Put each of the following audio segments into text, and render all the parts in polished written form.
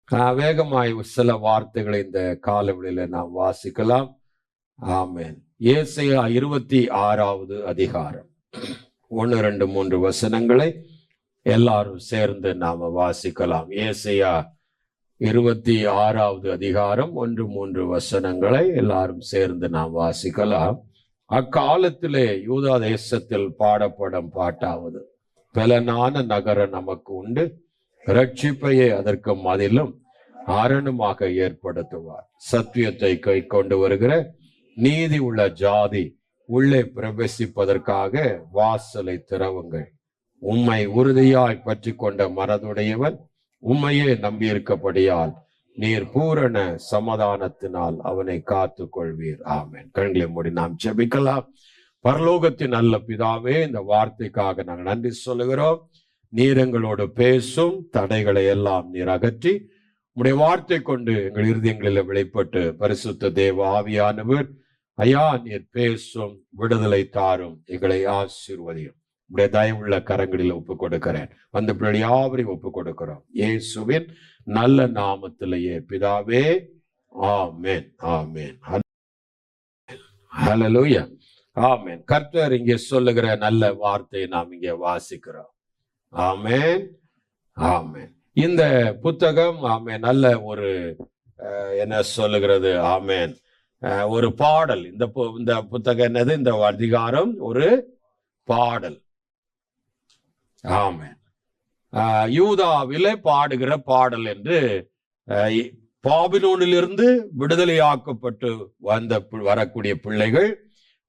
வேகமாய் சில வார்த்தைகளை இந்த காலவெளியில நாம் வாசிக்கலாம். ஆமென். ஏசாயா 26வது அதிகாரம் 1, 2, 3 வசனங்களை எல்லாரும் சேர்ந்து நாம வாசிக்கலாம். ஏசாயா 26வது அதிகாரம் 1, 3 வசனங்களை எல்லாரும் சேர்ந்து நாம் வாசிக்கலாம். அக்காலத்திலே யூதா தேசத்தில் பாடப்படும் பாட்டாவது, பலனான நகரம் நமக்கு உண்டு, ரட்சிப்பையே அதற்கு மதிலும் அரணுமாக ஏற்படுத்துவார். சத்தியத்தை கை கொண்டு வருகிற நீதி உள்ள ஜாதி உள்ளே பிரவேசிப்பதற்காக வாசலை திறவுங்கள். உம்மை உறுதியாய் பற்றி கொண்ட மனதுடையவன் உம்மையே நம்பியிருக்கப்படியால் நீர் பூரண சமாதானத்தினால் அவனை காத்து கொள்வீர். ஆமென். கண்களை மூடி நாம் ஜெபிக்கலாம். பரலோகத்தின் நல்ல பிதாவே, இந்த வார்த்தைக்காக நாங்கள் நன்றி சொல்லுகிறோம். நீர் எங்களோடு பேசும் தடைகளை எல்லாம் நீர் அகற்றி உம்முடைய வார்த்தை கொண்டு எங்கள் இருதயங்களில் வெளிப்பட்டு பரிசுத்த தேவ ஆவியானவர் ஐயா நீர் பேசும், விடுதலை தாரும், எங்களை ஆசீர்வதியும். உடைய தயவுள்ள கரங்களில் ஒப்பு கொடுக்கிறேன். வந்த பிள்ளை யாவரையும் ஒப்பு கொடுக்கிறோம் இயேசுவின் நல்ல நாமத்திலேயே பிதாவே. ஆமென். ஆமென். ஹல்லேலூயா. ஆமென். கர்த்தர் இங்கே சொல்லுகிற நல்ல வார்த்தையை நாம் இங்கே வாசிக்கிறோம். ஆமென். ஆமென். இந்த புத்தகம் ஆமென் நல்ல ஒரு என்ன சொல்லுகிறது, ஆமென் ஒரு பாடல். இந்த புத்தகம் என்னது? இந்த அதிகாரம் ஒரு பாடல். ஆமென். யூதாவிலே பாடுகிற பாடல் என்று பாபிலோனிலிருந்து விடுதலையாக்கப்பட்டு வரக்கூடிய பிள்ளைகள்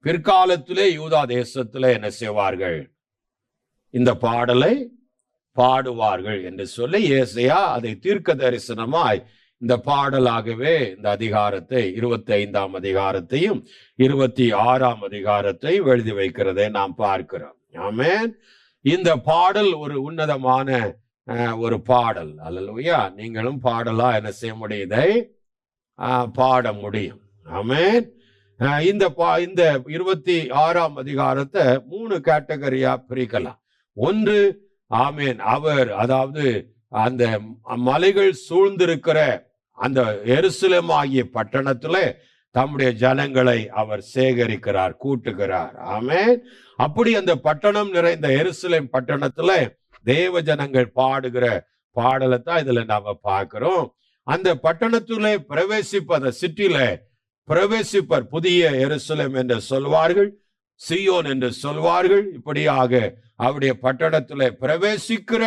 பிற்காலத்திலே யூதா தேசத்திலே என்ன செய்வார்கள்? இந்த பாடலை பாடுவார்கள் என்று சொல்லி ஏசாயா அதை தீர்க்க தரிசனமாய் இந்த பாடலாகவே இந்த அதிகாரத்தை 25ஆம் அதிகாரத்தையும் 26ஆம் அதிகாரத்தையும் எழுதி வைக்கிறதை நாம் பார்க்கிறோம். ஆமென். இந்த பாடல் ஒரு உன்னதமான ஒரு பாடல். அல்லேலூயா. நீங்களும் பாடலா என்ன செய்ய முடியும்? இதை பாட முடியும். ஆமென். இந்த 26ஆம் அதிகாரத்தை 3 கேட்டகரியா பிரிக்கலாம். ஒன்று, ஆமென் அவர், அதாவது அந்த மலைகள் சூழ்ந்திருக்கிற அந்த எருசலேம் ஆகிய பட்டணத்துல தம்முடைய ஜனங்களை அவர் சேகரிக்கிறார், கூட்டுகிறார். ஆமென். அப்படி அந்த பட்டணம் நிறைந்த எருசலேம் பட்டணத்துல தேவ ஜனங்கள் பாடுகிற பாடலை தான் இதுல நாம பார்க்கிறோம். அந்த பட்டணத்துல பிரவேசிப்பத சிட்டியில பிரவேசிப்பர் புதிய எருசலேம் என்று சொல்வார்கள், சியோன் என்று சொல்வார்கள். இப்படியாக அவருடைய பட்டணத்துல பிரவேசிக்கிற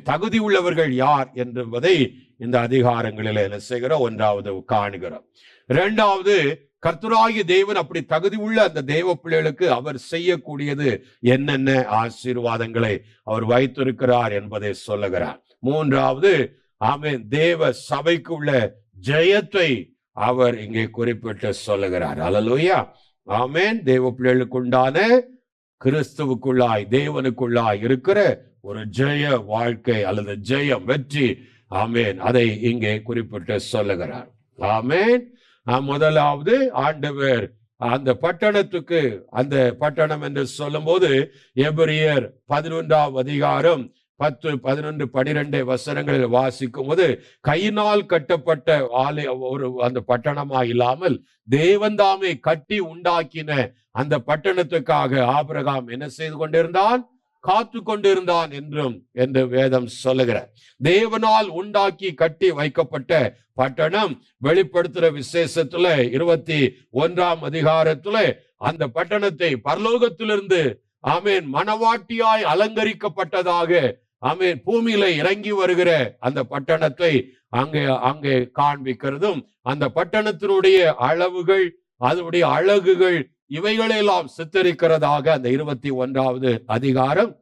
தகுதி உள்ளவர்கள் யார் என்பதை இந்த அதிகாரங்களில் என்ன செய்கிறோம்? 1வது காணுகிறோம். 2வது, கர்த்தராகிய தேவன் அப்படி தகுதி உள்ள அந்த தேவ பிள்ளைகளுக்கு அவர் செய்யக்கூடியது என்னென்ன ஆசீர்வாதங்களை அவர் வைத்திருக்கிறார் என்பதை சொல்லுகிறார். 3வது, தேவ சபைக்கு உள்ள ஜெயத்தை அவர் இங்கே குறிப்பிட்டு சொல்லுகிறார். அல்லேலூயா. ஆமென். தேவ பிள்ளைகளுக்கு உண்டான கிறிஸ்துவுக்குள்ளாய் தேவனுக்குள்ளாய் இருக்கிற ஒரு ஜெய வாழ்க்கை அல்லது ஜெயம், வெற்றி. ஆமென். அதை இங்கே குறிப்பிட்டு சொல்லுகிறார். ஆமென். முதலாவது, ஆண்டவர் அந்த பட்டணத்துக்கு, அந்த பட்டணம் என்று சொல்லும் போது எபிரியர் 11ஆம் அதிகாரம் 10, 11, 12 வசனங்களில் வாசிக்கும் போது, கையினால் கட்டப்பட்ட ஒரு அந்த பட்டணமா இல்லாமல் தேவன் தாமே கட்டி உண்டாக்கின அந்த பட்டணத்துக்காக ஆபிரகாம் என்ன செய்து கொண்டிருந்தான்? காத்து கொண்டிருந்தான் என்று வேதம் சொல்லுகிறார். தேவனால் உண்டாக்கி கட்டி வைக்கப்பட்ட பட்டணம் வெளிப்படுத்துற விசேஷத்துல 21ஆம் அதிகாரத்துல அந்த பட்டணத்தை பரலோகத்திலிருந்து ஆமென் மணவாட்டியாய் அலங்கரிக்கப்பட்டதாக ஆமென் பூமியில இறங்கி வருகிற அந்த பட்டணத்தை அங்கே காண்பிக்கிறதும், அந்த பட்டணத்தினுடைய அளவுகள், அதனுடைய அழகுகள், இவைகளெல்லாம் சித்தரிக்கிறதாக அந்த 21வது அதிகாரம்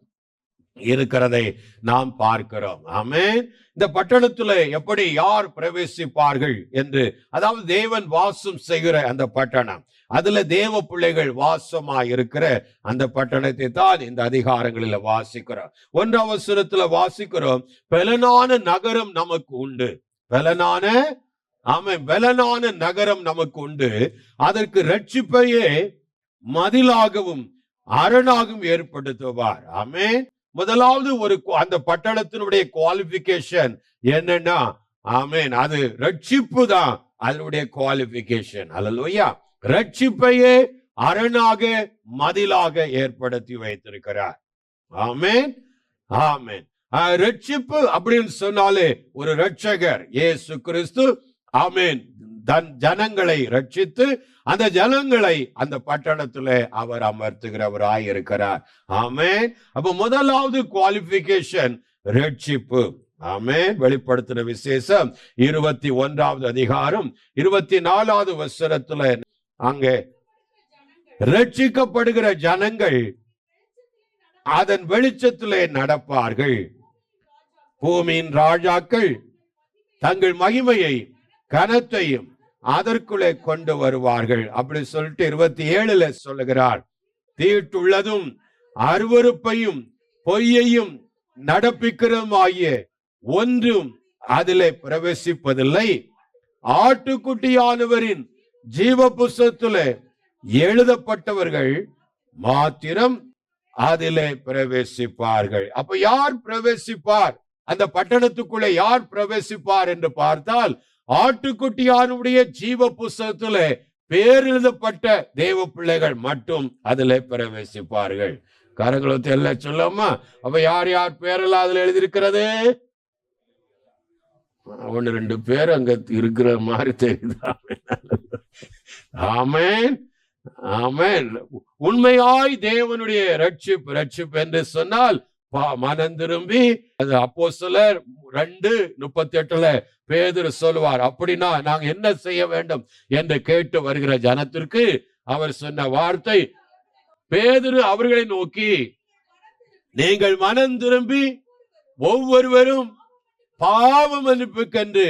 இருக்கிறதை நாம் பார்க்கிறோம். ஆமென். இந்த பட்டணத்துல எப்படி யார் பிரவேசிப்பார்கள் என்று, அதாவது தேவன் வாசம் செய்கிற அந்த பட்டணம், அதுல தேவ பிள்ளைகள் வாசமா இருக்கிற அந்த பட்டணத்தை தான் இந்த அதிகாரங்களில் வாசிக்கிறோம். 1ஆம் வசனத்துல வாசிக்கிறோம், பலனான நகரம் நமக்கு உண்டு. பலனான நகரம் நமக்கு உண்டு, அதற்கு ரட்சிப்பையே மதிலாகவும் அரணாகவும் ஏற்படுத்துவார். ஆமென். முதலாவது அந்த பட்டணத்தினுடைய குவாலிபிகேஷன் என்னன்னா, ஆமென். அது ரட்சிப்பு தான் அதனுடைய குவாலிபிகேஷன். அல்லேலூயா. ரட்சிப்பையே அரணாக மதிலாக ஏற்படுத்தி வைத்திருக்கிறார். ஆமென், ஆமென். ரட்சிப்பு அப்படின்னு சொன்னாலே ஒரு ரட்சகர் இயேசு கிறிஸ்து, ஆமென், தன் ஜனங்களை ரட்சித்து அந்த ஜனங்களை அந்த பட்டணத்திலே அவர் அமர்த்துகிறவராய் இருக்கிறார். ஆமென். அப்ப முதலாவது குவாலிபிகேஷன் ரட்சிப்பு. ஆமென். வெளிப்படுத்தின விசேஷம் 21வது அதிகாரம் 24வது வசனத்துல அங்கே ரட்சிக்கப்படுகிற ஜனங்கள் அதன் வெளிச்சத்திலே நடப்பார்கள். பூமியின் ராஜாக்கள் தங்கள் மகிமையை கனத்தையும் அதற்குள்ளே கொண்டு வருவார்கள். அப்படி சொல்லிட்டு 27ல சொல்லுகிறார், தீட்டுள்ளதும் அருவருப்பையும் பொய்யையும் நடப்பிக்கிறதுமாகிய ஒன்றும் அதிலே பிரவேசிப்பதில்லை. ஆட்டுக்குட்டியானவரின் ஜீவ புஸ்தகத்திலே எழுதப்பட்டவர்கள் மாத்திரம் அதிலே பிரவேசிப்பார்கள். அப்ப யார் பிரவேசிப்பார்? அந்த பட்டணத்துக்குள்ளே யார் பிரவேசிப்பார் என்று பார்த்தால், ஆட்டுக்குட்டியானுடைய ஜீவ புஸ்தகத்திலே பேர் எழுதப்பட்ட தேவ பிள்ளைகள் மட்டும் அதிலே பிரவேசிப்பார்கள். கரங்களை எல்லாம் சொல்லாமா? அப்ப யார் யார் பேரெல்லாம் அதுல எழுதியிருக்கிறது? 1-2 பேர் அங்க இருக்கிற மாதிரி தெரியுது. ஆமென், ஆமென். உண்மையாய் தேவனுடைய ரட்சிப்பு என்று சொன்னால் மனம் திரும்பி, அது அப்போஸ்தலர் 2:38 பேதுரு சொல்லுவார், அப்படின்னா நாங்க என்ன செய்ய வேண்டும் என்று கேட்டு வருகிற ஜனத்திற்கு அவர் சொன்ன வார்த்தை, பேதுரு அவர்களை நோக்கி, நீங்கள் மனம் திரும்பி ஒவ்வொருவரும் பாவ மன்னிப்புக்கென்று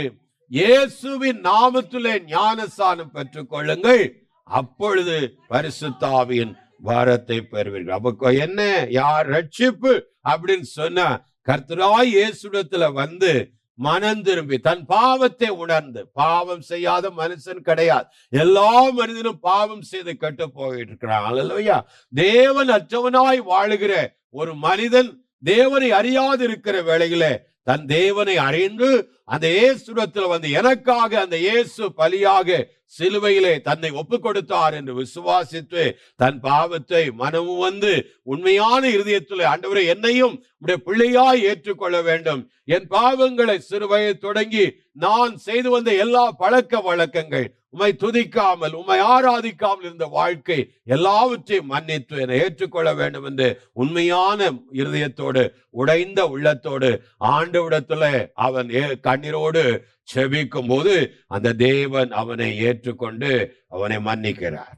இயேசுவின் நாமத்திலே ஞானஸ்நானம் பெற்றுக் கொள்ளுங்கள், அப்பொழுது பரிசுத்த ஆவியின் வரத்தை பெறுவீர்கள். அப்ப என்ன யார் ரட்சிப்பு அப்படின்னு சொன்னா, கர்த்தராய் இயேசுவிடத்துல வந்து மனம் திரும்பி தன் பாவத்தை உணர்ந்து, பாவம் செய்யாத மனுஷன் கிடையாது, எல்லா மனிதனும் பாவம் செய்து கெட்டு போயிட்டு இருக்கிறான். அல்லேலூயா. தேவன் அற்றவனாய் வாழுகிற ஒரு மனிதன் தேவனை அறியாது இருக்கிற வேளையில தன் தேவனை அறிந்து அந்த இயேசுவிடத்துல வந்து எனக்காக அந்த இயேசு பலியாக சிலுவையிலே தன்னை ஒப்பு கொடுத்தார் என்று விசுவாசித்து தன் பாவத்தை மனமும் வந்து உண்மையான இருதயத்தில், ஆண்டவரே என்னையும் உடைய பிள்ளையாய் ஏற்றுக்கொள்ள வேண்டும், என் பாவங்களை சிறுவயது தொடங்கி நான் செய்து வந்த எல்லா பழக்க வழக்கங்கள், உம்மை துதிக்காமல் உம்மை ஆராதிக்காமல் இருந்த வாழ்க்கை எல்லாவற்றையும் மன்னித்து என்னை ஏற்றுக்கொள்ள வேண்டும் என்று உண்மையான இருதயத்தோடு உடைந்த உள்ளத்தோடு ஆண்டவரிடத்துல அவன் கண்ணீரோடு செபிக்கும் போது அந்த தேவன் அவனை ஏற்றுக்கொண்டு அவனை மன்னிக்கிறார்.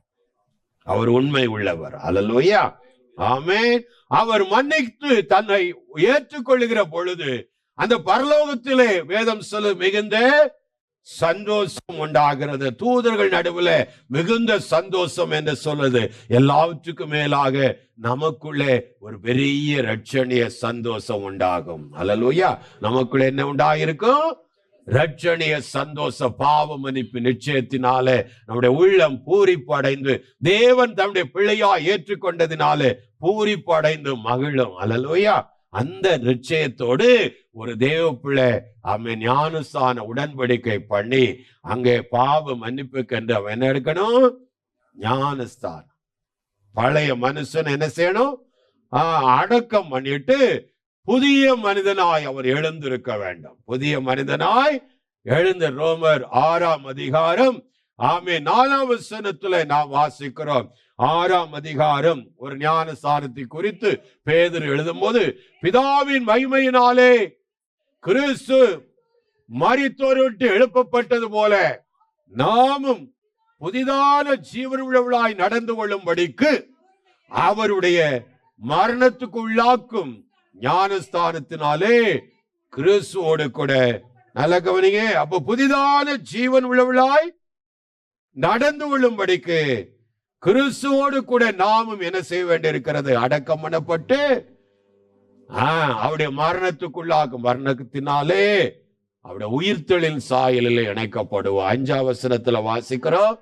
அவர் உண்மை உள்ளவர். அல்லேலூயா. ஆமென். அவர் மன்னித்து தன்னை ஏற்றுக்கொள்ளுகிற பொழுது அந்த பரலோகத்திலே வேதம் சொல்லு மிகுந்த சந்தோஷம் உண்டாகிறது. தூதர்கள் நடுவில் மிகுந்த சந்தோஷம் என்று சொல்லுது. எல்லாவற்றுக்கும் மேலாக நமக்குள்ளே ஒரு பெரிய ரட்சணிய சந்தோஷம் உண்டாகும். அல்லேலூயா. நமக்குள்ள என்ன உண்டாயிருக்கும்? ரட்சணிய சந்தோஷம். பாவ மன்னிப்பு நிச்சயத்தினாலே நம்முடைய உள்ளம் பூரிப்பு அடைந்து தேவன் தன்னுடைய பிள்ளையா ஏற்றுக்கொண்டதினாலே பூரிப்பு அடைந்து மகிழும். அல்லேலூயா. அந்த நிச்சயத்தோடு ஒரு தேவ பிள்ளை அவன் ஞானஸ்நான உடன்படிக்கை பண்ணி அங்கே பாவ மன்னிப்புக்கு என்று அவன் என்ன எடுக்கணும்? ஞானஸ்தானம். பழைய மனுஷன் என்ன செய்யணும்? அடக்கம் பண்ணிட்டு புதிய மனிதனாய் அவர் எழுந்திருக்க வேண்டும். புதிய மனிதனாய் எழுந்த ரோமர் 6ஆம் அதிகாரம் 4ஆம் வசனத்துல நாம் வாசிக்கிறோம். 6ஆம் அதிகாரம் ஒரு ஞானஸ்நானத்தை குறித்து பேதுரு எழுதும் போது, பிதாவின் மகிமையினாலே கிறிஸ்து மரித்தோரை விட்டு எழுப்பப்பட்டது போல நாமும் புதிதான ஜீவனுள்ளவர்களாய் நடந்து கொள்ளும்படிக்கு அவருடைய மரணத்துக்கு உள்ளாக்கும் ஞானஸ்தானத்தினாலே கிறிஸ்துவோடு கூட, நல்ல கவனிங்க, அப்ப புதிதான ஜீவன் உள்ளவர்களாய் நடந்து கொள்ளும்படிக்கு கிறிஸ்துவோடு கூட நாமும் என்ன செய்ய வேண்டியிருக்கிறது? அடக்கம் பண்ணப்பட்டு அவருடைய மரணத்துக்குள்ளாகும் மரணத்தினாலே அவருடைய உயிர்த்தெழின் சாயலில் இணைக்கப்படுவோம். 5ஆம் வசனத்துல வாசிக்கிறோம்,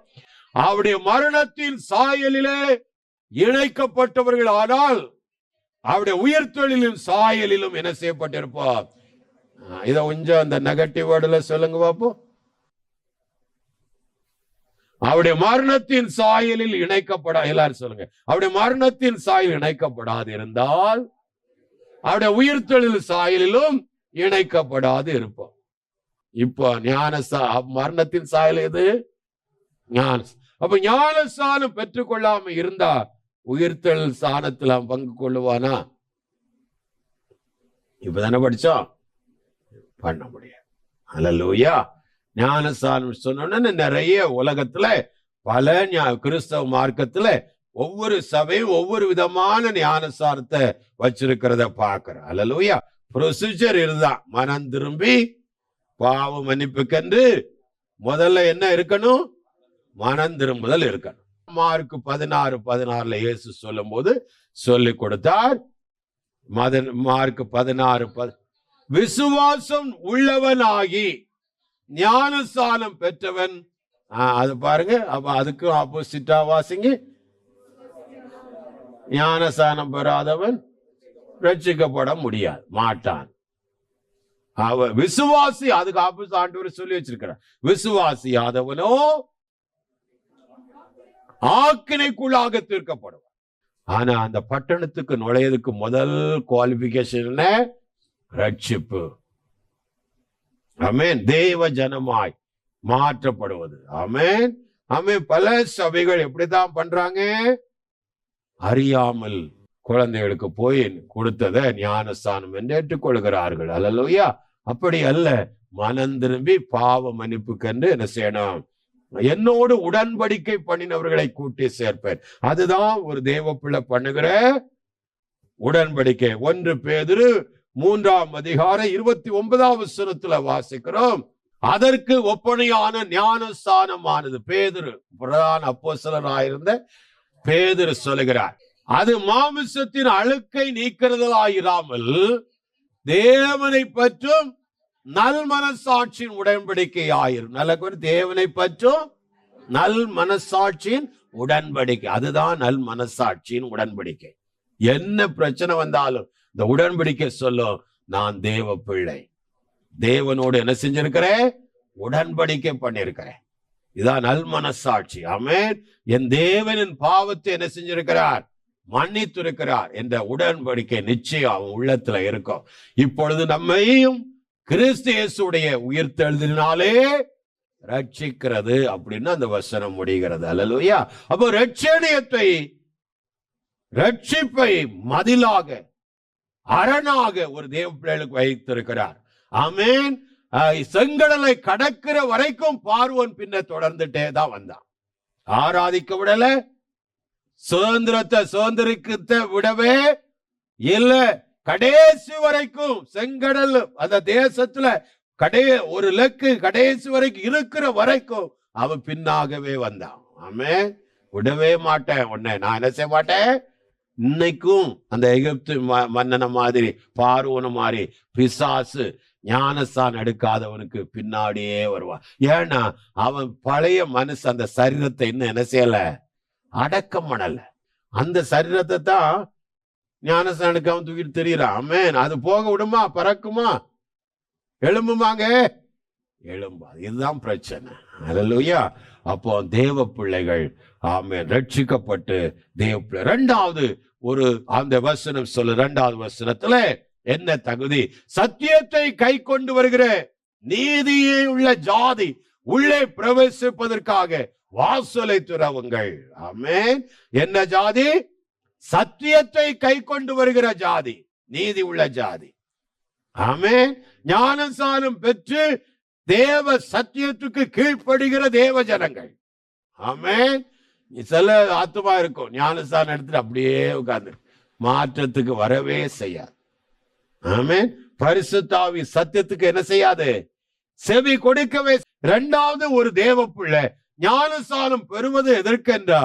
அவருடைய மரணத்தின் சாயலிலே இணைக்கப்பட்டவர்கள் ஆனால் அவருடைய உயிர்த்தெழிலும் சாயலிலும் என்ன செய்யப்பட்டிருப்போம்? இத கொஞ்சம் அந்த நெகட்டிவ் வேர்டுல சொல்லுங்க பாப்போம். அவருடைய மரணத்தின் சாயலில் எல்லாரும் சொல்லுங்க. அவருடைய மரணத்தின் சாயல் இணைக்கப்படாது இருந்தால் அவருடைய உயிர்த்தெழுதல் சாயலிலும் இணைக்கப்படாது இருப்போம். இப்போ மரணத்தின் சாயல் எது? அப்ப ஞானஸ்தானம் பெற்றுக்கொள்ளாம இருந்தா உயிர்த்தெழுதல் ஸ்தானத்துல பங்கு கொள்ளுவானா? இப்பதானே படிச்சோம், பண்ண முடியாது. அல்லேலூயா. ஞானஸ்தானம் சொன்னோன்னு நிறைய உலகத்துல பல கிறிஸ்தவ மார்க்கத்துல ஒவ்வொரு சபையும் ஒவ்வொரு விதமான ஞானஸ்தானத்தை வச்சிருக்கிறத பார்க்கிறோம். அல்லேலூயா. ப்ரொசீஜர் இதுதான். மனம் திரும்பி பாவ மன்னிப்புக்கென்று முதல்ல என்ன இருக்கணும்? மனம் திரும்புதல் இருக்கணும். மார்க் 16:16 இயேசு சொல்லும் போது சொல்லிக் கொடுத்தார். மார்க் 16:10 விசுவாசம் உள்ளவனாகி ஞானஸ்தானம் பெற்றவன். அது பாருங்க. அப்ப அதுக்கு ஆப்போசிட்டா வாசிங்க. ஞானஸ்தானம் பெறாதவன் ரட்சிக்கப்பட முடியாது, மாட்டான். அவன் விசுவாசி. அதுக்கு ஆப்போசிட் ஆண்டவர் சொல்லி வச்சிருக்கிறார். விசுவாசியாதவனோ ஆக்கினைக்குள்ளாக தீர்க்கப்படுவான். ஆனா அந்த பட்டணத்துக்கு நுழையதுக்கு முதல் குவாலிபிகேஷன் ரட்சிப்பு. ஆமென். தேவ ஜனமாய் மாற்றப்படுவது. ஆமென். ஆமென். பல சபைகள் எப்படிதான் பண்றாங்க? அறியாமல் குழந்தைகளுக்கு போய் கொடுத்ததை ஞானஸ்தானம் என்று ஏற்றுக்கொள்கிறார்கள். அல்லேலூயா. அப்படி அல்ல. மனம் திரும்பி பாவ மன்னிப்புக்கென்று என்ன செய்யணும்? என்னோடு உடன்படிக்கை பண்ணினவர்களை கூட்டி சேர்ப்பேன். அதுதான் ஒரு தேவ பிள்ளை பண்ணுகிற உடன்படிக்கை. 1 பேதுரு 3:29 வாசிக்கிறோம். அதற்கு ஒப்பனையான ஞானஸ்தானமானது பேதுரு, பிரதான அப்போஸ்தலராயிருந்த பேதுரு சொல்லுகிறார், அது மாமிசத்தின் அழுக்கை நீக்கிறதாயிராமல் தேவனை பற்றும் நல் மனசாட்சியின் உடன்படிக்கை ஆயிரும். நல்ல தேவனை பற்றும் நல் மனசாட்சியின் உடன்படிக்கை. அதுதான் நல் மனசாட்சியின் உடன்படிக்கை. என்ன பிரச்சனை வந்தாலும் இந்த உடன்படிக்கை சொல்லும், நான் தேவ பிள்ளை, தேவனோடு என்ன செஞ்சிருக்கிறேன்? உடன்படிக்கை பண்ணிருக்கிறேன். இதான் நல் மனசாட்சி. ஆமென். என் தேவனின் பாவத்தை என்ன செஞ்சிருக்கிறார்? மன்னித்திருக்கிறார் என்ற உடன்படிக்கை நிச்சயம் அவன் உள்ளத்துல இருக்கும். இப்பொழுது நம்மையும் கிறிஸ்து இயேசுடைய உயிர்த்தெழுதலினாலே ரட்சிக்கிறது அப்படின்னு அந்த வசனம் முடிகிறது. அல்லேலூயா. அப்போ ரட்சிப்பை மதிலாக அரணாக ஒரு தேவ பிள்ளைகளுக்கு வைத்திருக்கிறார். ஆமென். செங்கடலை கடக்கிற வரைக்கும் பார்வோன் பின்ன தொடர்ந்துட்டே தான் வந்தான். ஆராதிக்க விடல, சுதந்திரத்தை விடவே இல்ல. கடைசி வரைக்கும் செங்கடல் அந்த தேசத்துல ஒரு லக்கு கடைசி வரைக்கும் இருக்கிற வரைக்கும் அவன் பின்னாகவே வந்தான். ஆமென். விடவே மாட்டேன் உன்னை, நான் என்ன செய்ய மாட்டேன். இன்னைக்கும் அந்த எகிப்து மன்னன மாதிரி பார்வோன மாதிரி பிசாசு ஞானஸ்தானம் எடுக்காதவனுக்கு பின்னாடியே வருவான். ஏன்னா அவன் பழைய மனசு அந்த சரீரத்தை இன்னும் என்ன செய்யல, அடக்கம் பண்ணல. அந்த சரீரத்தை தான் ஞானஸ்தானம் எடுக்காம தூக்கிட்டு தெரியுறான். ஆமென். அது போக விடுமா? பறக்குமா? எழும்புமாங்க? எழும்பாது. இதுதான் பிரச்சனை. அல்லேலூயா. அப்போ தேவ பிள்ளைகள் ஆமென் ரட்சிக்கப்பட்டு தேவ பிள்ளை. 2வது ஒரு அந்த வசனம் சொல்லு. 2வது வசனத்துல என்ன தகுதி? சத்தியத்தை கை கொண்டு வருகிற நீதியே உள்ள ஜாதி உள்ளே பிரவேசிப்பதற்காக வாசலை துறவுங்கள். ஆமென். என்ன ஜாதி? சத்தியத்தை கை கொண்டு வருகிற ஜாதி, நீதி உள்ள ஜாதி. ஆமென். ஞானஸ்நானம் பெற்று தேவ சத்தியத்துக்கு கீழ்ப்படுகிற தேவ ஜனங்கள். ஆமென். சில ஆத்துமா இருக்கும், ஞானஸ்நானம் எடுத்துட்டு அப்படியே உட்கார்ந்து மாற்றத்துக்கு வரவே செய்யாது. ஆமென். பரிசுத்த ஆவி சத்தியத்துக்கு என்ன செய்யாது? செவி கொடுக்கவே. 2வது ஒரு தேவ பிள்ளை ஞானஸ்நானம் பெறுவது எதற்கென்றா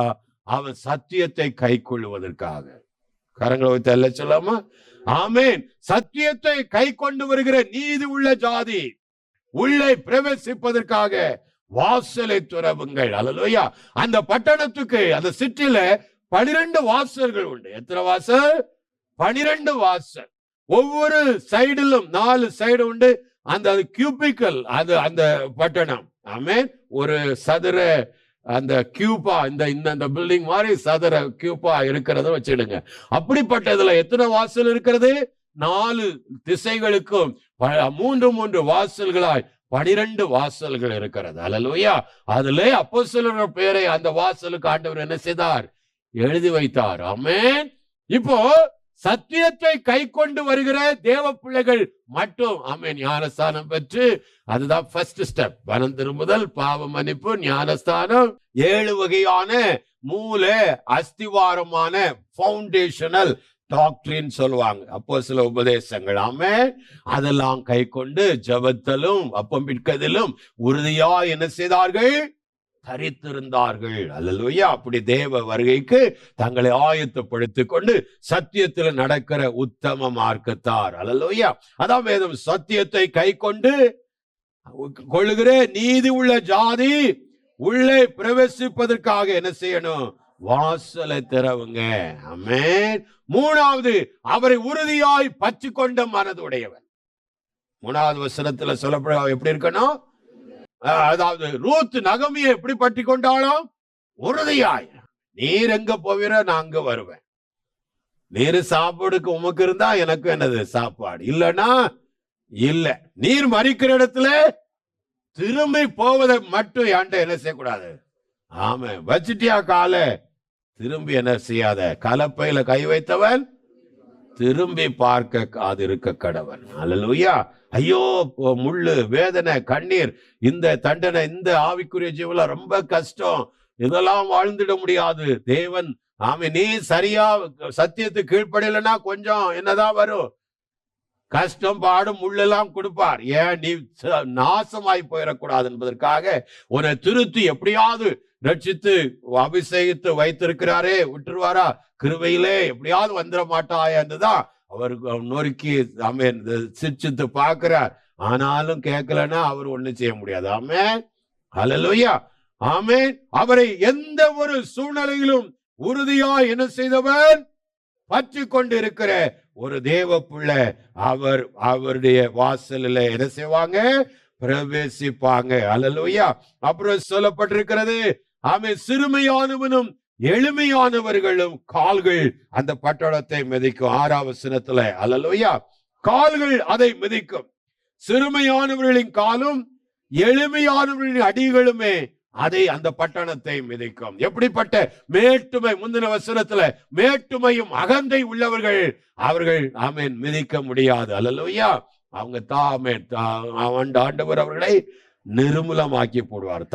அவன் சத்தியத்தை கை கொள்ளுவதற்காக. கரங்களை வைத்து அல்ல சொல்லாமா? ஆமென். சத்தியத்தை கை கொண்டு வருகிற நீதி உள்ள ஜாதி உள்ளே பிரவேசிப்பதற்காக வாசலை துறவுங்கள். அல்லேலூயா. அந்த பட்டணத்துக்கு அந்த சிட்டில 12 வாசல்கள் உண்டு. எத்தனை வாசல்? 12 வாசல். ஒவ்வொரு சைடிலும் 4 சைடு உண்டு. அந்த கியூபிக்கல், அது அந்த பட்டணம். ஆமென். ஒரு சதுர அந்த கியூபா, இந்த பில்டிங் மாதிரி சதுர கியூபா இருக்கிறத வச்சிடுங்க. அப்படிப்பட்டதுல எத்தனை வாசல் இருக்கிறது? 4 திசைகளுக்கும் 3 வாசல்களாய் 12 வாசல்கள் இருக்கிறது. அல்லேலூயா. அதிலே அப்போஸ்தலர்கள் பெயரை அந்த வாசலுக்கு ஆண்டவர் என்ன செய்தார்? எழுதி வைத்தார். ஆமென். இப்போ சத்தியத்தை கை கொண்டு வருகிற தேவ பிள்ளைகள் மட்டும் ஆமென் ஞானஸ்தானம் பெற்று, அதுதான் ஃபர்ஸ்ட் ஸ்டெப். மனம் திரும்புதல், பாவ மன்னிப்பு, ஞானஸ்தானம், 7 வகையான மூல அஸ்திவாரமான ஃபவுண்டேஷனல் டாக்டரின் சொல்லுவாங்க, அப்போஸ்தல உபதேசங்கள். ஆமென். அதெல்லாம் கை கொண்டு ஜெபத்திலும் அப்பம் பிற்கதிலும் உறுதியா என்ன செய்தார்கள்? தரித்திருந்தார்கள். அல்லேலூயா. அப்படி தேவ வருகைக்கு தங்களை ஆயத்தப்படுத்திக் கொண்டு சத்தியத்தில் நடக்கிற உத்தம மார்க்கத்தார். அல்லேலூயா. அதான் வேதம், சத்தியத்தை கை கொண்டு கொள்ளுகிற நீதி உள்ள ஜாதி உள்ளே பிரவேசிப்பதற்காக என்ன செய்யணும்? வாசலை திறவுங்க. ஆமென். 3வது, அவரை உறுதியாய் பற்றி கொண்ட மனதுடையவன். 3வது வசனத்துல சொல்லப்பட எப்படி இருக்கணும்? அதாவது ரூத் நகமியை எப்படி பற்றி கொண்டாலும் உறுதியாய், நீர் எங்க போவீர நான் அங்க வருவேன், நீர் சாப்பாடுக்கு உமக்கு இருந்தா எனக்கு என்னது சாப்பாடு, இல்லைன்னா இல்ல, நீர் மறிக்கிற இடத்துல திரும்பி போவதை மட்டும் என்கிட்ட என்ன செய்யக்கூடாது. ஆமா, வச்சிட்டியா கால, திரும்பி என்ன செய்யாத. கலப்பையில கை வைத்தவன் திரும்பி பார்க்க காது இருக்க கடவன். அல்லேலூயா. ஐயோ, முள்ளு, வேதனை, கண்ணீர், இந்த தண்டனை, இந்த ஆவிக்குரிய ஜீவல ரொம்ப கஷ்டம், இதெல்லாம் வாழ்ந்துட முடியாது. தேவன் ஆமே, நீ சரியா சத்தியத்துக்கு கீழ்ப்படையிலன்னா கொஞ்சம் என்னதான் வரும், கஷ்டம், பாடும், முள்ளெல்லாம் கொடுப்பார். ஏன் நீ நாசமாய் போயிடக்கூடாது என்பதற்காக உன்னை திருத்தி எப்படியாவது ரட்சித்து அபிஷேகித்து வைத்திருக்கிறாரே, விட்டுருவாரா? கிருபையிலே எப்படியாவது வந்துட மாட்டாயா என்றுதான் அவருக்கு நொறுக்கி ஆமென் சிரிச்சித்து பார்க்கிறார். ஆனாலும் கேட்கலன்னா அவர் ஒண்ணும் செய்ய முடியாது. ஆமென். அல்லேலூயா. ஆமென். அவரை எந்த ஒரு சூழ்நிலையிலும் உறுதியா என்ன செய்தவன்? பற்றி கொண்டு இருக்கிற ஒரு தேவ பிள்ளை. அவருடைய வாசலில் என்ன செய்வாங்க? பிரவேசிப்பாங்க. அல்லேலூயா. அப்புறம் சொல்லப்பட்டிருக்கிறது, ஆமென், சிறுமையானவனும் எளிமையானவர்களும் கால்கள் அந்த பட்டணத்தை மிதிக்கும். 6வது வசனத்துல அல்லேலூயா, கால்கள் அதை மிதிக்கும். சிறுமையானவர்களின் காலும் எளிமையானவர்களின் அடிகளுமே அதை அந்த பட்டணத்தை மிதிக்கும். எப்படிப்பட்ட மேட்டுமை! முந்தின வசனத்துல மேட்டுமையும் அகந்தை உள்ளவர்கள் அவர்கள் ஆமென் மிதிக்க முடியாது. அல்லேலூயா. அவங்க ஆண்டவர் அவர்களை நிர்மூலமாக்கி போடுவார்,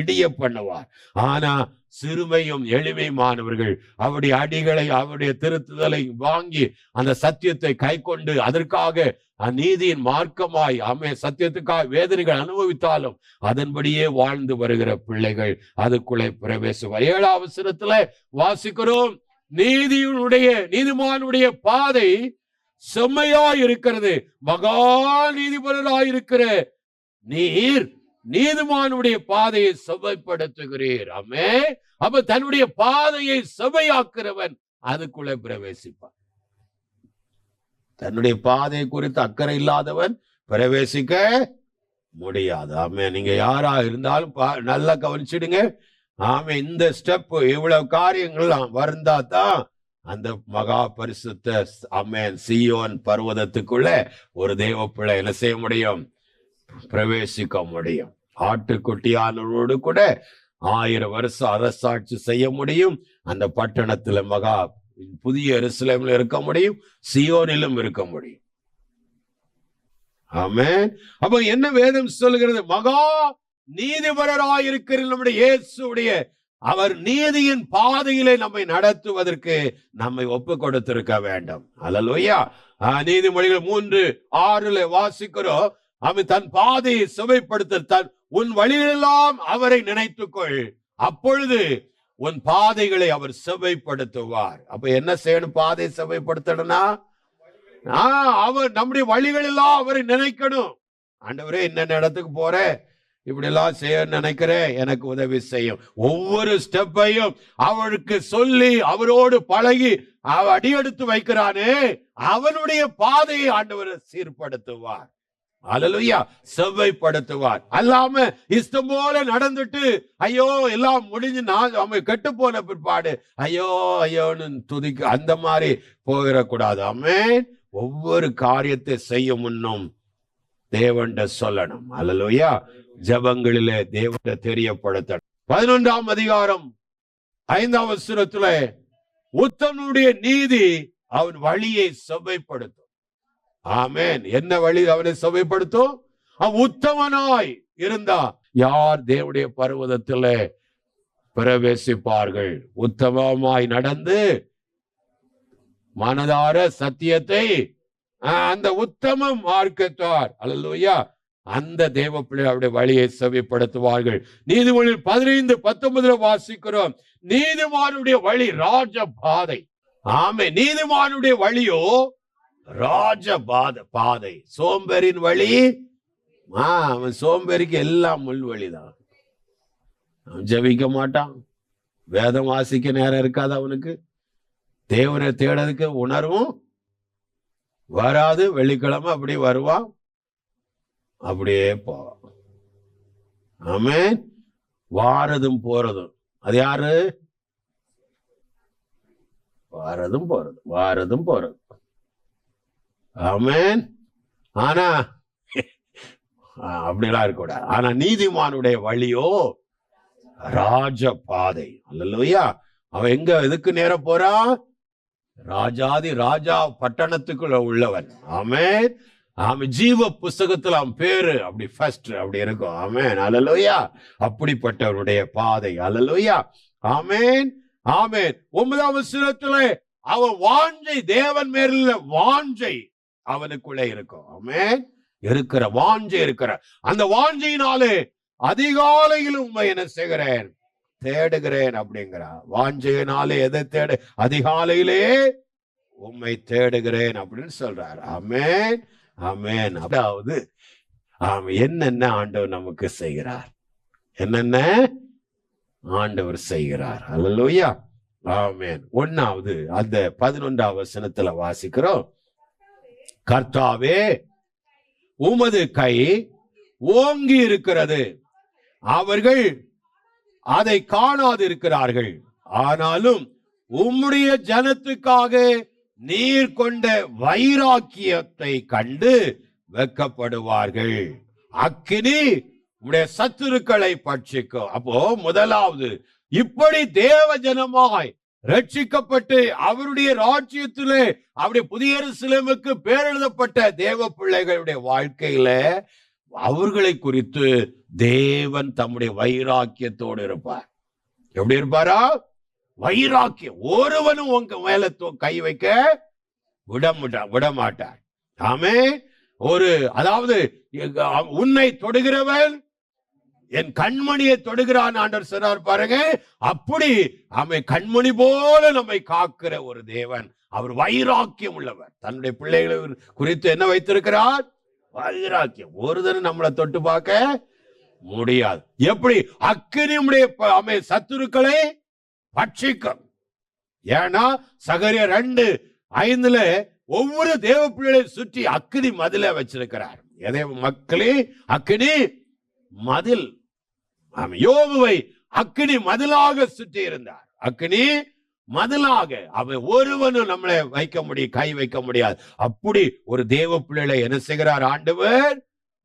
இடிய பண்ணுவார். ஆனா சிறுமையும் எளிமையுமானவர்கள் அவருடைய அடிகளை, அவருடைய திருத்துதலை வாங்கி அந்த சத்தியத்தை கை கொண்டு அதற்காக நீதியின் மார்க்கமாய் சத்தியத்துக்காக வேதனைகள் அனுபவித்தாலும் அதன்படியே வாழ்ந்து வருகிற பிள்ளைகள் அதுக்குள்ளே பிரவேசுவார். 7வது வசனத்துல வாசிக்கிறோம், நீதிமானுடைய பாதை செம்மையாய் இருக்கிறது, மகா நீதிபரராய் இருக்கிற நீர் நீதிமானுடைய பாதையை செவ்வைப்படுத்துகிறீர். ஆமென். அப்ப தன்னுடைய பாதையை செவ்வையாக்குறவன் அதுக்குள்ளே பிரவேசிப்பான். தன்னுடைய பாதை குறித்து அக்கறை இல்லாதவன் பிரவேசிக்க முடியாது. ஆமென். நீங்க யாரா இருந்தாலும் நல்லா கவனிச்சிடுங்க. ஆமென். இந்த ஸ்டெப், இவ்வளவு காரியங்கள்லாம் வருந்தா தான் அந்த மகா பரிசுத்த ஆமென் சீயோன் பர்வதத்துக்குள்ள ஒரு தேவ பிள்ளை என்ன செய்ய முடியும்? பிரவேசிக்க முடியும். ஆட்டுக்குட்டியானோடு கூட 1000 வருஷம் அரசாட்சி செய்ய முடியும். அந்த பட்டணத்துல மகா புதிய எருசலேமில் இருக்க முடியும், சியோனிலும் இருக்க முடியும். ஆமென். அப்ப என்ன வேதம் சொல்லுகிறது? மகா நீதிபரராயிருக்கிற நம்முடைய இயேசுடைய அவர் நீதியின் பாதையிலே நம்மை நடத்துவதற்கு நம்மை ஒப்பு கொடுத்திருக்க வேண்டும். அல்லேலூயா. நீதிமொழிகள் 3:6 வாசிக்கிறோம், அவன் தன் பாதையை சுவைப்படுத்த உன் வழிகளெல்லாம் அவரை நினைத்துக்கொள், அப்பொழுது உன் பாதைகளை அவர் சுவைப்படுத்துவார். அப்ப என்ன செய்யணும்? பாதை சுவைப்படுத்தணும்னா அவர் நம்முடைய வழிகளெல்லாம் அவரை நினைக்கணும். ஆண்டவரே, இன்ன இடத்துக்கு போற, இப்படி எல்லாம் செய்ய நினைக்கிறேன், எனக்கு உதவி செய்யும். ஒவ்வொரு ஸ்டெப்பையும் அவளுக்கு சொல்லி அவரோடு பழகி அடியெடுத்து வைக்கிறானே, அவனுடைய பாதையை ஆண்டவர் சீர்படுத்துவார். அல்லேலூயா, செவ்வைப்படுத்துவார். அல்லாம இஷ்டம் போல நடந்துட்டு ஐயோ எல்லாம் முடிஞ்சு நான் அவன் கெட்டு போன பிற்பாடு ஐயோ ஐயோன்னு துதிக்க அந்த மாதிரி போயிடக்கூடாது. ஆமென். ஒவ்வொரு காரியத்தை செய்ய முன்னும் தேவன்ட சொல்லணும். அல்லேலூயா, ஜெபங்களிலே தேவனை தெரியப்படுத்தணும். 11ஆம் அதிகாரம் 5ஆம் வசனத்துல உத்தமனுடைய நீதி அவன் வழியை செவ்வைப்படுத்தும். ஆமென். என்ன வழி அவனை செவ்வைப்படுத்தும்? அவன் உத்தமனாய் இருந்தா யார் தேவனுடைய பர்வதத்துல பிரவேசிப்பார்கள்? உத்தமமாய் நடந்து மனதார சத்தியத்தை அந்த உத்தம மார்க்கத்தார் அல்லேலூயா அந்த தேவ பிள்ளைகளுடைய வழியை செவிப்படுத்துவார்கள். நீதிமொழியில் 15:19 வாசிக்கிறோம், நீதிமானுடைய வழி ராஜ பாதை. ஆமே, நீதிமானுடைய வழியோ ராஜ பாதை. சோம்பேறின் வழி அவன் சோம்பேறிக்கு எல்லாம் முள் வழிதான். அவன் ஜெபிக்க மாட்டான், வேதம் வாசிக்க நேரம் இருக்காது அவனுக்கு, தேவனை தேடுறதுக்கு உணர்வும் வராது. வெள்ளிக்கிழமை அப்படி வருவான், அப்படியே போவான். ஆமென். வாரதும் போறதும் அது யாரு? வாரதும் போறது. ஆமென். ஆனா அப்படிலாம் இருக்கக்கூடாது. ஆனா நீதிமானுடைய வழியோ ராஜ பாதை. அல்லேலூயா. அவன் எங்க எதுக்கு நேர போறான்? ராஜாதி ராஜா பட்டணத்துக்குள்ள உள்ளவன். ஆமென். அவன் ஜீவ புஸ்தகத்துல அவன் பேரு அப்படி ஃபர்ஸ்ட் அப்படி இருக்கும். ஆமென். அல்லேலூயா. அப்படிப்பட்டவனுடைய பாதை. அல்லேலூயா. ஆமென். ஆமென். 9ஆம் வசனத்துல அவன் வாஞ்சை, தேவன் மேல வாஞ்சை அவனுக்குள்ளே இருக்கும். ஆமென். இருக்கிற வாஞ்சை இருக்கிற அந்த வாஞ்சையினாலே அதிகாலையில் உண்மை என்ன செய்கிறேன்? தேடுகிறேன் அப்படிங்கிறா. வாஞ்சையினாலே எதை தேடு? அதிகாலையிலே உம்மை தேடுகிறேன் அப்படின்னு சொல்றார். ஆமென். ஆமென். அதாவது என்னென்ன ஆண்டவர் நமக்கு செய்கிறார், என்னென்ன ஆண்டவர் செய்கிறார். அல்லேலூயா. ஆமென். 1வது அந்த 11ஆம் வசனத்துல வாசிக்கிறோம், கர்த்தாவே உமது கை ஓங்கி இருக்கிறது, அவர்கள் அதை காணாது இருக்கிறார்கள், ஆனாலும் உம்முடைய ஜனத்துக்காக நீர் கொண்ட வைராக்கியத்தை கண்டு வெட்கப்படுவார்கள். அக்கினி உம்முடைய சத்துருக்களை பட்சிக்கும். அப்போ முதலாவது இப்படி தேவ ஜனமாய் ரட்சிக்கப்பட்டு அவருடைய ராஜ்யத்திலே அவருடைய புதிய எருசலேமுக்கு பேரெழுதப்பட்ட தேவ பிள்ளைகளுடைய வாழ்க்கையில அவர்களை குறித்து தேவன் தம்முடைய வைராக்கியத்தோடு இருப்பார். எப்படி இருப்பாரா? வைராக்கியம். ஒருவனும் உங்க மேல கை வைக்க விட மாட்டார். ஆமே. அதாவது உன்னை தொடுகிறவன் என் கண்மணியை தொடுகிறான் ஆண்டவர் சொன்னார் பாருங்க. அப்படி அவன் கண்மணி போல நம்மை காக்கிற ஒரு தேவன். அவர் வைராக்கியம் உள்ளவர். தன்னுடைய பிள்ளைகளை குறித்து என்ன வைத்திருக்கிறார்? வைராக்கியம். ஒருதன் நம்மளை தொட்டு பார்க்க முடியாது. எப்படி? அக்கினியுடைய சத்துருக்களை பட்சிக்கும். ஏன்னா சகரியா 2:5 ஒவ்வொரு தேவ பிள்ளைகளை சுற்றி அக்கினி மதில வச்சிருக்கிறார். எதை மக்களே? அக்கினி மதில். யோபுவை அக்கினி மதிலாக சுற்றி இருந்தார். அக்கினி மதிலாக அவன் ஒருவனும் நம்மளை கை வைக்க முடியாது. அப்படி ஒரு தேவ பிள்ளைகளை என்ன செய்கிறார் ஆண்டவர்?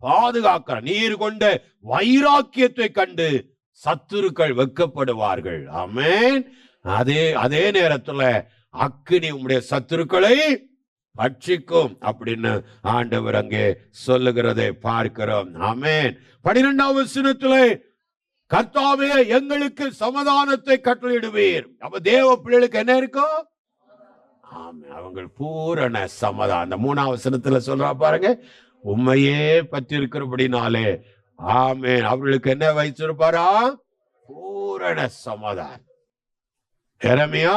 பாதுகாக்கிறார். நீர் கொண்ட வைராக்கியத்தை கண்டு சத்துருக்கள் வெட்கப்படுவார்கள். ஆமென். அதே நேரத்துல அக்கினி உம்முடைய சத்துருக்களை பட்சிக்கும் அப்படின்னு ஆண்டவர் அங்கே சொல்லுகிறதை பார்க்கிறோம். ஆமென். 12ஆம் வசனத்திலே கர்த்தாவே எங்களுக்கு சமாதானத்தை கட்டளையிடுவீர். அப்ப தேவ பிள்ளைகளுக்கு என்ன இருக்கும்? ஆமென். அவங்க பூரண சமாதானம். அந்த 3ஆம் வசனத்துல சொல்றா பாருங்க, உண்மையே பற்றி இருக்கிறபடினாலே ஆமென் அவர்களுக்கு என்ன வைச்சிருப்பாரா? பூரண சமாதானம். எரேமியா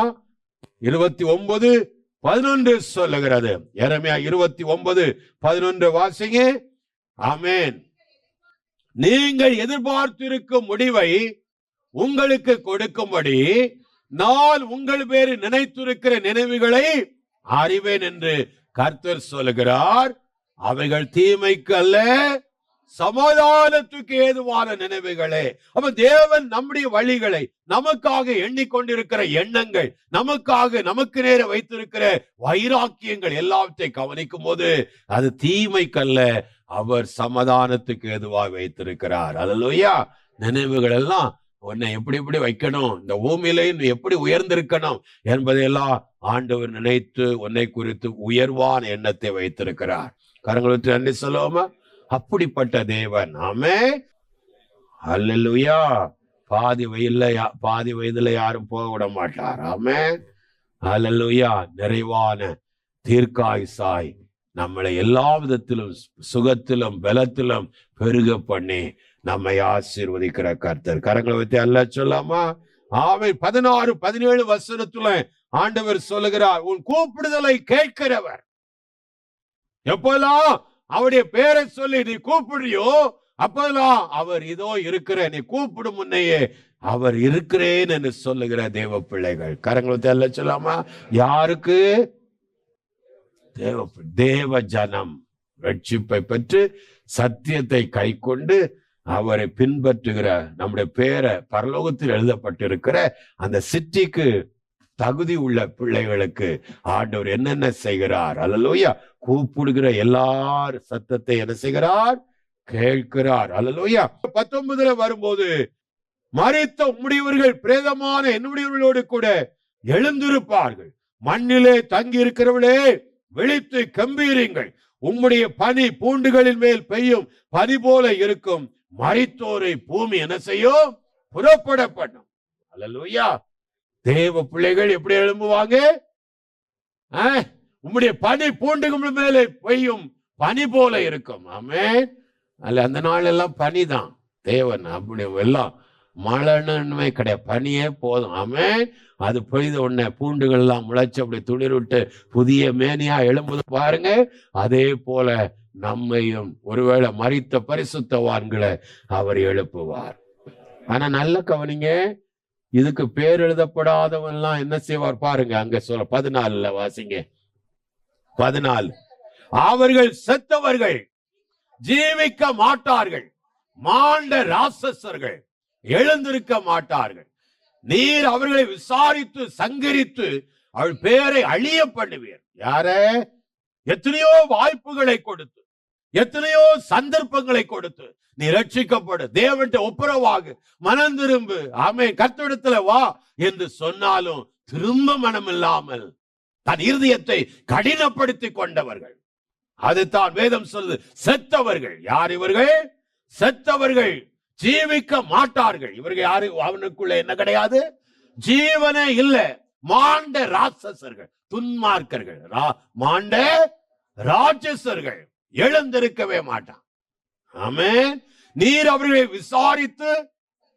29:11 சொல்லுகிறது. எரேமியா 29:11 வாசிங்க. ஆமென். நீங்கள் எதிர்பார்த்திருக்கும் முடிவை உங்களுக்கு கொடுக்கும்படி நான் உங்கள் பேரு நினைத்திருக்கிற நினைவுகளை அறிவேன் என்று கர்த்தர் சொல்லுகிறார். அவைகள் தீமைக்கு அல்ல, சமாதானத்துக்கு ஏதுவான நினைவுகளே. அப்ப தேவன் நம்முடைய வழிகளை, நமக்காக எண்ணிக்கொண்டிருக்கிற எண்ணங்கள், நமக்கு நேர வைத்திருக்கிற வைராக்கியங்கள் எல்லாவற்றையும் கவனிக்கும் போது அது தீமைக்கல்ல, அவர் சமாதானத்துக்கு ஏதுவாக வைத்திருக்கிறார். அல்லேலூயா. நினைவுகள் எல்லாம் உன்னை எப்படி வைக்கணும், இந்த பூமியில எப்படி உயர்ந்திருக்கணும் என்பதையெல்லாம் ஆண்டவர் நினைத்து உன்னை குறித்து உயர்வான எண்ணத்தை வைத்திருக்கிறார். கரங்களுக்கு நன்றி சொல்லுவோமா? அப்படிப்பட்ட தேவன். ஆமென். அல்லேலூயா. பாதி வயதுல யாரும் போக விட மாட்டார். ஆமென். அல்லேலூயா. நிறைவான தீர்க்காயுசாய் நம்மளை எல்லா விதத்திலும் சுகத்திலும் பலத்திலும் பெருக பண்ணி நம்மை ஆசீர்வதிக்கிற கர்த்தர். கரங்களை வைத்து அல்ல சொல்லாமா? ஆமென். 16, 17 வசனத்துல ஆண்டவர் சொல்லுகிறார், உன் கூப்பிடுதலை கேட்கிறவர். எப்பெல்லாம் அவருடைய பேரை சொல்லி நீ கூப்பிடுறியோ அப்பெல்லாம் அவர் இதோ இருக்கிற, நீ கூப்பிடும் முன்னையே அவர் இருக்கிறேன் என்று சொல்லுகிற தேவ பிள்ளைகள். கரங்களை அல்ல சொல்லாமா? யாருக்கு? தேவ ஜனம் ரட்சிப்பை பெற்று சத்தியத்தை கை கொண்டு அவரை பின்பற்றுகிற நம்முடைய பேரை பரலோகத்தில் எழுதப்பட்டிருக்கிற அந்த சிட்டிக்கு தகுதி உள்ள பிள்ளைகளுக்கு ஆண்டவர் என்னென்ன செய்கிறார்? அல்லேலூயா. கூப்பிடுகிற எல்லார் சத்தத்தை என்ன செய்கிறார்? கேட்கிறார். அல்லேலூயா. 19 வரும்போது, மரித்த உம்முடையவர்கள் பிரேதமான என்னுடையவர்களோடு கூட எழுந்திருப்பார்கள். மண்ணிலே தங்கி இருக்கிறவர்களே விழித்து கம்பீருங்கள். உம்முடைய பனி பூண்டுகளின் மேல் பெய்யும் பனி போல இருக்கும். மரித்தோரை பூமி என்ன செய்யும்? புறப்பட பண்ணும். அல்லேலூயா. தேவ பிள்ளைகள் எப்படி எழும்புவாங்க? உம்முடைய பனி பூண்டுகள் மேலே பெய்யும் பனி போல இருக்கும். ஆமென். அல்ல, அந்த நாள் எல்லாம் பனிதான். தேவன் அப்படி எல்லாம் மழைன்னு கிடையாது, பனியே போதும். ஆமென். அது பொய்த உடனே பூண்டுகள் எல்லாம் முளைச்சு அப்படி துளிர்விட்டு புதிய மேனியா எழும்புது பாருங்க. அதே போல நம்மையும் ஒருவேளை மரித்த பரிசுத்தவான்களை அவர் எழுப்புவார். ஆனா நல்ல கவனிங்க, இதுக்கு பேர் எழுதப்படாதவன் எல்லாம் என்ன செய்வார் பாருங்க. அங்க சொல்ல 14 வாசிங்க. 14, அவர்கள் செத்தவர்கள் ஜீவிக்க மாட்டார்கள், மாண்ட ராட்சசர்கள் எழுந்திருக்க மாட்டார்கள். நீர் அவர்களை விசாரித்து சங்கரித்து அவள் பேரை அழிய பண்ணுவீர். யார? எத்தனையோ வாய்ப்புகளை கொடுத்து, எத்தனையோ சந்தர்ப்பங்களை கொடுத்து நீ ரட்சிக்கப்படு, தேவன்கிட்ட ஒப்புரவாகு, மனம் திரும்பு, ஆமென், கர்த்தரிடத்துல வா என்று சொன்னாலும் திரும்ப மனம் இல்லாமல் தன் இருதயத்தை கடினப்படுத்தி கொண்டவர்கள். அதுதான் வேதம் சொல்லுது, செத்தவர்கள். யார் இவர்கள்? செத்தவர்கள் ஜீவிக்க மாட்டார்கள். இவர்கள் யாரு? அவனுக்குள்ள என்ன கிடையாது? ஜீவனே இல்லை. மாண்ட ராட்சசர்கள், துன்மார்க்கர்கள், மாண்ட ராட்சசர்கள் எழுந்திருக்கவே மாட்டான். ஆமென். நீர் அவர்களை விசாரித்து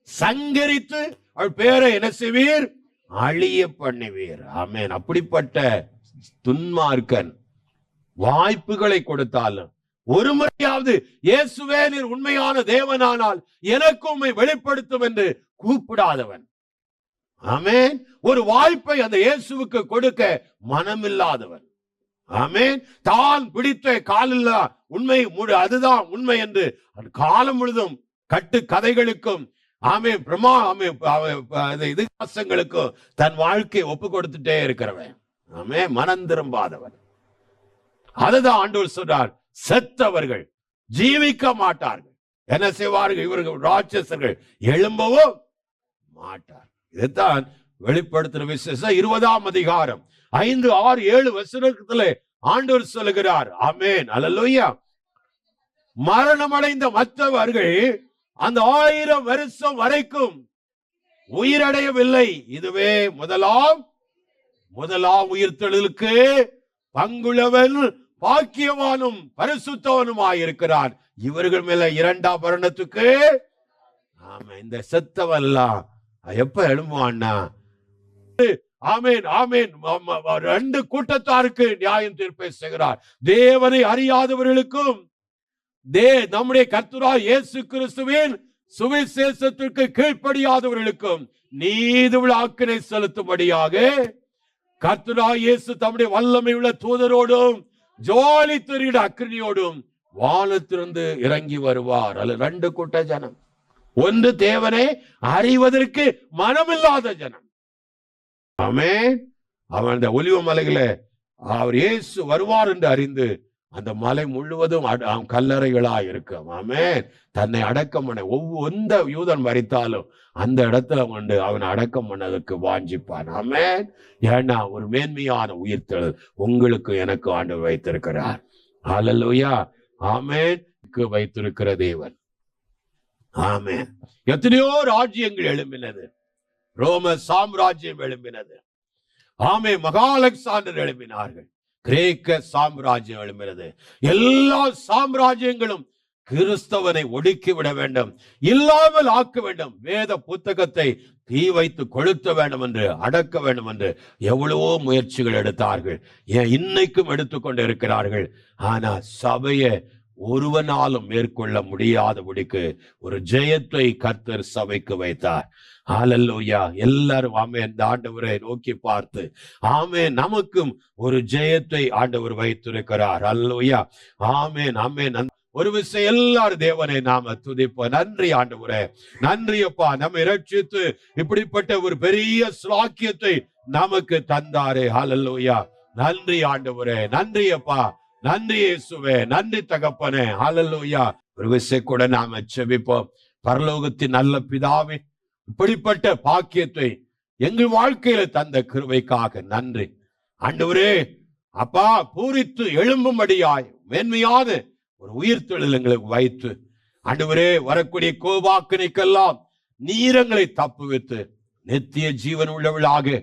சங்கரித்து அவள் பேரை என்ன செய்வீர்? அழிய பண்ணுவீர். ஆமென். அப்படிப்பட்ட துன்மார்க்கன் வாய்ப்புகளை கொடுத்தாலும் ஒரு முறையாவது இயேசுவே நீர் உண்மையான தேவனானால் எனக்கு உம்மை வெளிப்படுத்தும் என்று கூப்பிடாதவன். ஆமென். ஒரு வாய்ப்பை அந்த இயேசுவுக்கு கொடுக்க மனமில்லாதவன். ஆமென். தான் பிடித்த காலில்லா உண்மை அதுதான் உண்மை என்று காலம் முழுதும் கட்டு கதைகளுக்கும் ஆமென் இதிகாசங்களுக்கும் தன் வாழ்க்கையை ஒப்பு கொடுத்துட்டே இருக்கிறவன். ஆமென். மனம் திரும்பாதவன். அதுதான் ஆண்டவர் சொல்றார், செத்தவர்கள் ஜீவிக்க மாட்டார்கள். என்ன செய்வார்கள்? இவர்கள் ராட்சசர்கள் எழும்பவும் மாட்டார். இதுதான் வெளிப்படுத்துற விசேஷம். 20ஆம் அதிகாரம் 5, 6, 7 வசனத்திலே ஆண்டவர் சொல்லுகிறார். ஆமென். அல்லேலூயா. மரணமடைந்த மற்றவர்கள் அந்த 1000 வருஷம் வரைக்கும் உயிரடையவில்லை. இதுவே முதலாம் உயிர்த்தெழுதலுக்கு பங்குள்ளவன் பாக்கியவானும் பரிசுத்தவனுமாயிருக்கிறான். இவர்கள் மேல 2ஆம் மரணத்துக்கு ஆமா இந்த செத்தவெல்லாம் எப்ப எழும்புவான்னா? ஆமேன் ஆமேன். 2 கூட்டத்தாருக்கு நியாயம் தீர்ப்பை செய்கிறார். தேவனை அறியாதவர்களுக்கும் நம்முடைய கர்த்தராகிய இயேசு கிறிஸ்துவின் சுவிசேஷத்திற்கு கீழ்ப்படியாதவர்களுக்கும் நீதியுள்ள ஆக்கினை செலுத்தும்படியாக கர்த்தராகிய இயேசு தம்முடைய வல்லமை உள்ள தூதரோடும் ஜோலி தெரிகிற அக்கினியோடும் வானத்திலிருந்து இறங்கி வருவார். அல்ல, 2 கூட்ட ஜனம். ஒன்று தேவனை அறிவதற்கு மனமில்லாத ஜனம். ஆமென். அவன் அந்த ஒலிவ மலையில அவர் இயேசு வருவார் என்று அறிந்து அந்த மலை முழுவதும் கல்லறைகளா இருக்கும். ஆமென். தன்னை அடக்கம் பண்ண எந்த யூதன் மரித்தாலும் அந்த இடத்துல கொண்டு அவன் அடக்கம் பண்ணதுக்கு வாஞ்சிப்பான். ஆமென். ஏன்னா ஒரு மேன்மையான உயிர்த்தெழுதல் உங்களுக்கு எனக்கு ஆண்டவர் வைத்திருக்கிறார். ஹல்லேலூயா. ஆமென். வைத்திருக்கிற தேவன். ஆமென். எத்தனையோ ராஜ்யங்கள் எழும்பினது. ரோம சாம்ராஜ்யம் எழும்பினது. ஆமே, மகா அலெக்சாண்டர் எழுப்பினார்கள். கிரேக்க சாம்ராஜ்யம் எழும்பினது. எல்லா சாம்ராஜ்யங்களும் கிறிஸ்தவனை ஒடுக்கி விட வேண்டும், இல்லாமல் ஆக்க வேண்டும், வேத புத்தகத்தை தீ வைத்து கொளுத்த வேண்டும் என்று, அடக்க வேண்டும் என்று எவ்வளவோ முயற்சிகள் எடுத்தார்கள். ஏன் இன்னைக்கும் எடுத்துக்கொண்டு இருக்கிறார்கள். ஆனா சபையை ஒருவனாலும் மேற்கொள்ள முடியாதபடிக்கு ஒரு ஜெயத்தை கர்த்தர் சபைக்கு வைத்தார். ஹல்லேலூயா. எல்லாரும் ஆமென் இந்த ஆண்டவரை நோக்கி பார்த்து ஆமென் நமக்கும் ஒரு ஜெயத்தை ஆண்டவர் வைத்திருக்கிறார். ஹல்லேலூயா. ஆமென் ஆமென். ஒரு விஷயம் எல்லாரும் தேவனை நாம துதிப்போம். நன்றி ஆண்டவரே, நன்றி அப்பா, நம்மை ரட்சித்து இப்படிப்பட்ட ஒரு பெரிய ஸ்லாக்கியத்தை நமக்கு தந்தாரே. ஹல்லேலூயா. நன்றி ஆண்டவரே, நன்றி அப்பா, நன்றி இயேசுவே, நன்றி தகப்பனே. ஹல்லேலூயா. ஒரு விஷயம் கூட நாம செபிப்போம். பரலோகத்தின் நல்ல பிதாவே, இப்படிப்பட்ட பாக்கியத்தை எங்கள் வாழ்க்கையில தந்த கிருபைக்காக நன்றி ஆண்டவரே. அப்பா, பூரித்து எழும்பும்படியாய் மேன்மையான ஒரு உயிர்த்தெழுதல் எங்களுக்கு வைத்து ஆண்டவரே, வரக்கூடிய கோபாக்கினைக்கெல்லாம் நீரங்களை தப்புவித்து நித்திய ஜீவன் உள்ளவளாக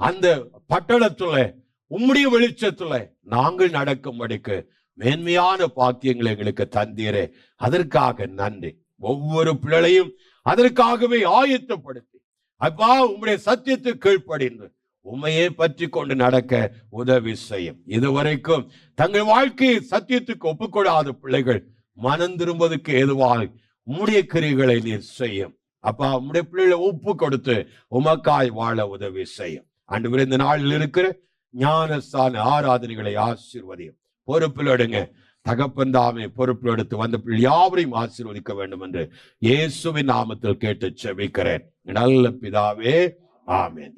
அந்த பட்டணத்துல உம்முடைய வெளிச்சத்துல நாங்கள் நடக்கும்படிக்கு மேன்மையான பாக்கியங்களை எங்களுக்கு தந்தீரே. அதற்காக நன்றி. ஒவ்வொரு பிள்ளையும் அதற்காகவே ஆயத்தப்படுத்தி அப்பா உம்முடைய சத்தியத்துக்கு கீழ்ப்படிந்து உண்மையை பற்றி கொண்டு நடக்க உதவி செய்யும். இதுவரைக்கும் தங்கள் வாழ்க்கையை சத்தியத்துக்கு ஒப்புக்கொடாத பிள்ளைகள் மனம் திரும்புவதற்கு ஏதுவாக உம்முடைய கிரிகளை நீர் செய்யும். அப்பா, உம்முடைய பிள்ளைகளை ஒப்பு கொடுத்து உமக்காய் வாழ உதவி செய்யும். ஆண்டவரே, இந்த நாளில் இருக்கிற ஞானஸ்தான ஆராதனைகளை ஆசீர்வதியும். பொறுப்பில் எடுங்க தகப்பன் தாமே, பொறுப்பில் எடுத்து வந்த பிள்ளை யாவரையும் ஆசீர்வதிக்க வேண்டும் என்று இயேசுவின் நாமத்தில் கேட்டு செபிக்கிறேன் நல்ல பிதாவே. ஆமென்.